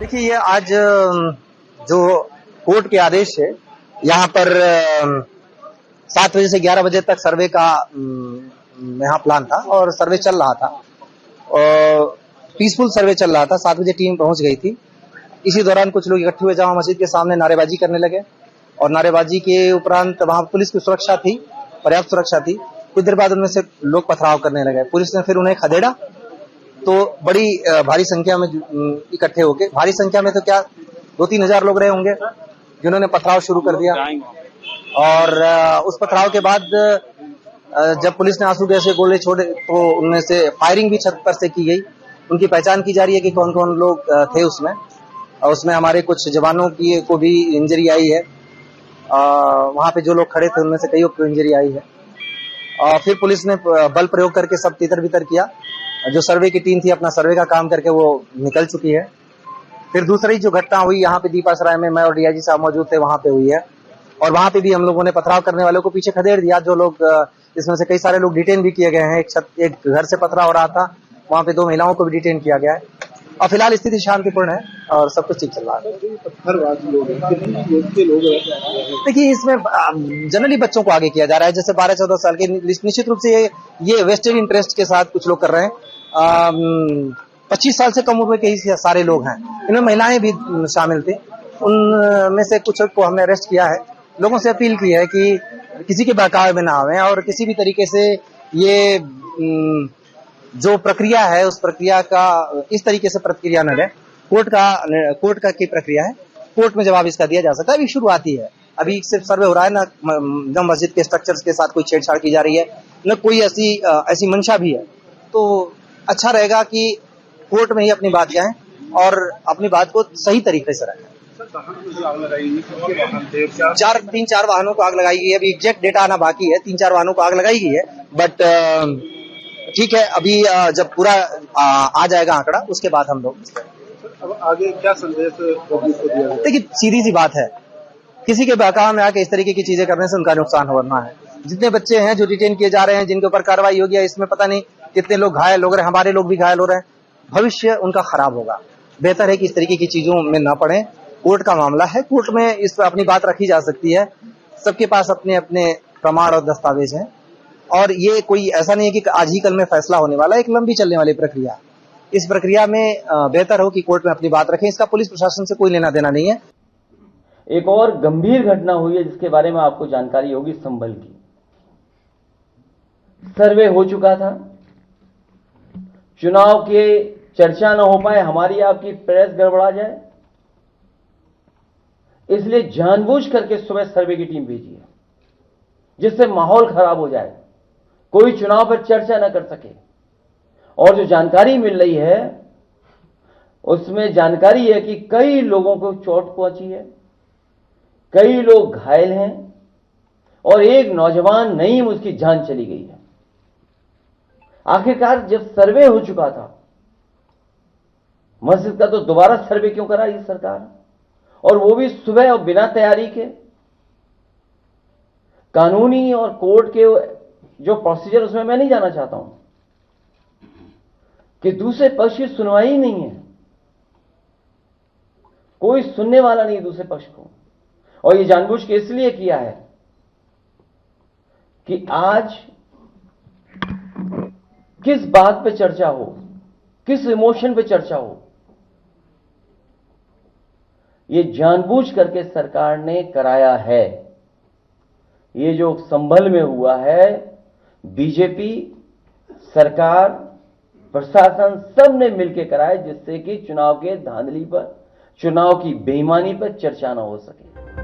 देखिए, ये आज जो कोर्ट के आदेश है, यहाँ पर 7 बजे से 11 बजे तक सर्वे का यहाँ प्लान था और सर्वे चल रहा था और पीसफुल सर्वे चल रहा था। 7 बजे टीम पहुंच गई थी। इसी दौरान कुछ लोग इकट्ठे हुए जामा मस्जिद के सामने नारेबाजी करने लगे और नारेबाजी के उपरांत वहां पुलिस की सुरक्षा थी, पर्याप्त सुरक्षा थी। कुछ देर बाद उनमें से लोग पथराव करने लगे। पुलिस ने फिर उन्हें खदेड़ा तो बड़ी भारी संख्या में इकट्ठे होके, भारी संख्या में तो क्या 2-3 हजार लोग रहे होंगे जिन्होंने पथराव शुरू कर दिया। और उस पथराव के बाद जब पुलिस ने आंसू गैस के गोले छोड़े तो उनमें से फायरिंग भी छत पर से की गई। उनकी पहचान की जा रही है कि कौन कौन लोग थे उसमें। और उसमें हमारे कुछ जवानों की को भी इंजरी आई है। वहां पे जो लोग खड़े थे उनमें से कईयों को इंजरी आई है। और फिर पुलिस ने बल प्रयोग करके सब तितर बितर किया। जो सर्वे की टीम थी अपना सर्वे का काम करके वो निकल चुकी है। फिर दूसरी जो घटना हुई यहाँ पे दीपासराय में, मैं और डीआईजी साहब मौजूद थे, वहां पे हुई है और वहां पे भी हम लोगों ने पथराव करने वालों को पीछे खदेड़ दिया। जो लोग इसमें से कई सारे लोग डिटेन भी किए गए हैं। एक घर से पथराव हो रहा था, वहां पे 2 महिलाओं को भी डिटेन किया गया है और फिलहाल स्थिति शांतिपूर्ण है और सब कुछ ठीक चल रहा है। देखिए, इसमें जनरली बच्चों को आगे किया जा रहा है। जैसे 12-14 साल के, निश्चित रूप से ये वेस्टेड इंटरेस्ट के साथ कुछ लोग कर रहे हैं। 25 साल से कम उम्र के ही सारे लोग हैं। इनमें महिलाएं भी शामिल थी। उनमें से कुछ को हमने अरेस्ट किया है। लोगों से अपील की है कि किसी के बहकावे में ना आवे और किसी भी तरीके से ये जो प्रक्रिया है उस प्रक्रिया का इस तरीके से प्रतिक्रिया न रहे। कोर्ट का की प्रक्रिया है, कोर्ट में जवाब इसका दिया जा सकता है। अभी शुरुआती है, अभी सिर्फ सर्वे हो रहा है ना। जब मस्जिद के स्ट्रक्चर्स के साथ कोई छेड़छाड़ की जा रही है, न कोई ऐसी मंशा भी है। तो अच्छा रहेगा कि कोर्ट में ही अपनी बात कहें और अपनी बात को सही तरीके से रखें। 3-4 वाहनों को आग लगाई गई है। अभी एग्जैक्ट डेटा आना बाकी है। 3-4 वाहनों को आग लगाई गई है, बट ठीक है। अभी जब पूरा आ जाएगा आंकड़ा, उसके बाद हम लोग अब आगे क्या संदेश पब्लिक को दिया? देखिए, सीधी सी बात है, किसी के बहकावे में आके इस तरीके की चीजें करने से उनका नुकसान होना है। जितने बच्चे हैं जो डिटेन किए जा रहे हैं, जिनके ऊपर कार्रवाई होगी, इसमें पता नहीं कितने लोग घायल हो रहे हैं, हमारे लोग भी घायल हो रहे हैं। भविष्य उनका खराब होगा। बेहतर है कि इस तरीके की चीजों में न पड़े। कोर्ट का मामला है, कोर्ट में इस पर अपनी बात रखी जा सकती है। सबके पास अपने अपने प्रमाण और दस्तावेज हैं और ये कोई ऐसा नहीं है कि आज ही कल में फैसला होने वाला है। एक लंबी चलने वाली प्रक्रिया। इस प्रक्रिया में बेहतर हो कि कोर्ट में अपनी बात रखें। इसका पुलिस प्रशासन से कोई लेना देना नहीं है। एक और गंभीर घटना हुई है जिसके बारे में आपको जानकारी होगी। संभल की सर्वे हो चुका था, चुनाव के चर्चा न हो पाए, हमारी आपकी प्रेस गड़बड़ा जाए, इसलिए जानबूझ करके सुबह सर्वे की टीम भेजी है जिससे माहौल खराब हो जाए, कोई चुनाव पर चर्चा न कर सके। और जो जानकारी मिल रही है उसमें जानकारी है कि कई लोगों को चोट पहुंची है, कई लोग घायल हैं और एक नौजवान नईम उसकी जान चली गई है। आखिरकार जब सर्वे हो चुका था मस्जिद का, तो दोबारा सर्वे क्यों करा ये सरकार, और वो भी सुबह और बिना तैयारी के। कानूनी और कोर्ट के जो प्रोसीजर उसमें मैं नहीं जाना चाहता हूं कि दूसरे पक्ष की सुनवाई ही नहीं है, कोई सुनने वाला नहीं दूसरे पक्ष को। और ये जानबूझ के इसलिए किया है कि आज किस बात पे चर्चा हो, किस इमोशन पे चर्चा हो, ये जानबूझ करके सरकार ने कराया है। ये जो संभल में हुआ है, बीजेपी सरकार प्रशासन सब ने मिलकर कराया जिससे कि चुनाव के धांधली पर, चुनाव की बेईमानी पर चर्चा न हो सके।